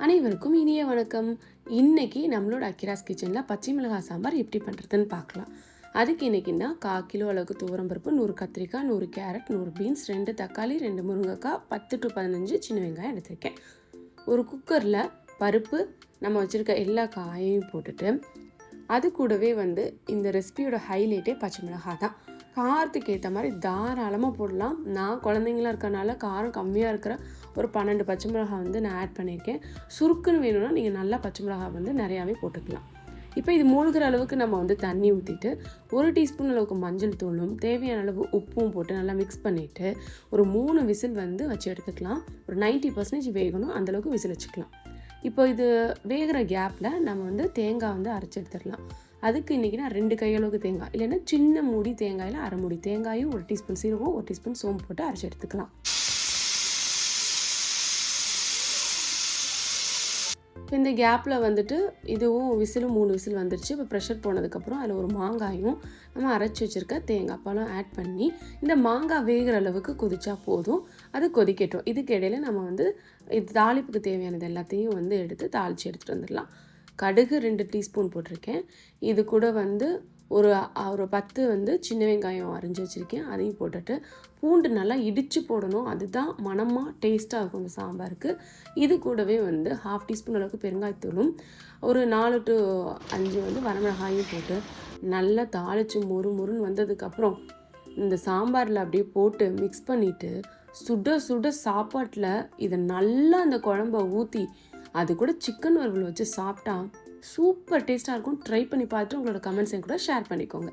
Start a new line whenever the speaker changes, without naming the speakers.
அனைவருக்கும் இனிய வணக்கம். இன்றைக்கி நம்மளோட அக்கிராஸ் கிச்சனில் பச்சை மிளகாய் சாம்பார் எப்படி பண்ணுறதுன்னு பார்க்கலாம். அதுக்கு இன்றைக்கின்னா 1/4 கிலோ அளவுக்கு துவரம்பருப்பு, 100 கத்திரிக்காய், 100 கேரட், 100 பீன்ஸ், 2 தக்காளி, 2 முருங்கைக்காய், 10 to 15 சின்ன வெங்காயம் எடுத்திருக்கேன். ஒரு குக்கரில் பருப்பு, நம்ம வச்சுருக்க எல்லா காயையும் போட்டுட்டு அது கூடவே இந்த ரெசிபியோட ஹைலைட்டே பச்சை மிளகாய் தான். காரத்துக்கு ஏற்ற மாதிரி தாராளமாக போடலாம். நான் குழந்தைங்களாம் இருக்கறனால காரம் கம்மியாக இருக்கிற ஒரு 12 பச்சை மிளகாய் நான் ஆட் பண்ணியிருக்கேன். சுருக்குன்னு வேணும்னா நீங்கள் நல்லா பச்சை மிளகாய் நிறையாவே போட்டுக்கலாம். இப்போ இது மூழ்கிற அளவுக்கு நம்ம தண்ணி ஊற்றிட்டு 1 டீஸ்பூன் அளவுக்கு மஞ்சள் தூளும் தேவையான அளவு உப்பும் போட்டு நல்லா மிக்ஸ் பண்ணிவிட்டு ஒரு 3 விசில் வச்சு எடுத்துக்கலாம். ஒரு 90% வேகணும், அந்தளவுக்கு விசில் வச்சுக்கலாம். இப்போ இது வேகிற கேப்பில் நம்ம தேங்காய் அரைச்சி எடுத்துடலாம். அதுக்கு இன்றைக்கி நான் 2 கையளவுக்கு தேங்காய், இல்லைன்னா சின்ன மூடி தேங்காயில் அரை மூடி தேங்காயும் 1 டீஸ்பூன் சீரகம் 1 டீஸ்பூன் சோம்பு போட்டு அரைச்சி எடுத்துக்கலாம். இப்போ இந்த கேப்பில் இதுவும் விசிலும் 3 விசில் வந்துருச்சு. இப்போ ப்ரெஷர் போனதுக்கப்புறம் அதில் ஒரு மாங்காயும் நம்ம அரைச்சி வச்சுருக்க தேங்காய் பழம் ஆட் பண்ணி இந்த மாங்காய் வேகிற அளவுக்கு கொதிச்சா போதும். அது கொதிக்கட்டும். இதுக்கு இடையில் நம்ம இது தாளிப்புக்கு தேவையானது எல்லாத்தையும் எடுத்து தாளித்து எடுத்துகிட்டு வந்துடலாம். கடுகு 2 டீஸ்பூன் போட்டிருக்கேன். இது கூட ஒரு 10 சின்ன வெங்காயம் அரிஞ்சு வச்சுருக்கேன், அதையும் போட்டுட்டு பூண்டு நல்லா இடித்து போடணும். அதுதான் மணமாக டேஸ்ட்டாக இருக்கும் இந்த சாம்பாருக்கு. இது கூடவே 1/2 டீஸ்பூன் அளவுக்கு பெருங்காயத்தூளும் ஒரு 4 to 5 வரமிளகாயும் போட்டு நல்லா தாளித்து முறுன்னு வந்ததுக்கப்புறம் இந்த சாம்பாரில் அப்படியே போட்டு மிக்ஸ் பண்ணிவிட்டு சுட சுட சாப்பாட்டில் இதை நல்லா அந்த குழம்ப ஊற்றி அது கூட சிக்கன் வறுவல் வச்சு சாப்பிட்டா சூப்பர் டேஸ்ட்டாக இருக்கும். ட்ரை பண்ணி பார்த்துட்டு உங்களோட கமெண்ட்ஸையும் கூட ஷேர் பண்ணிக்கோங்க.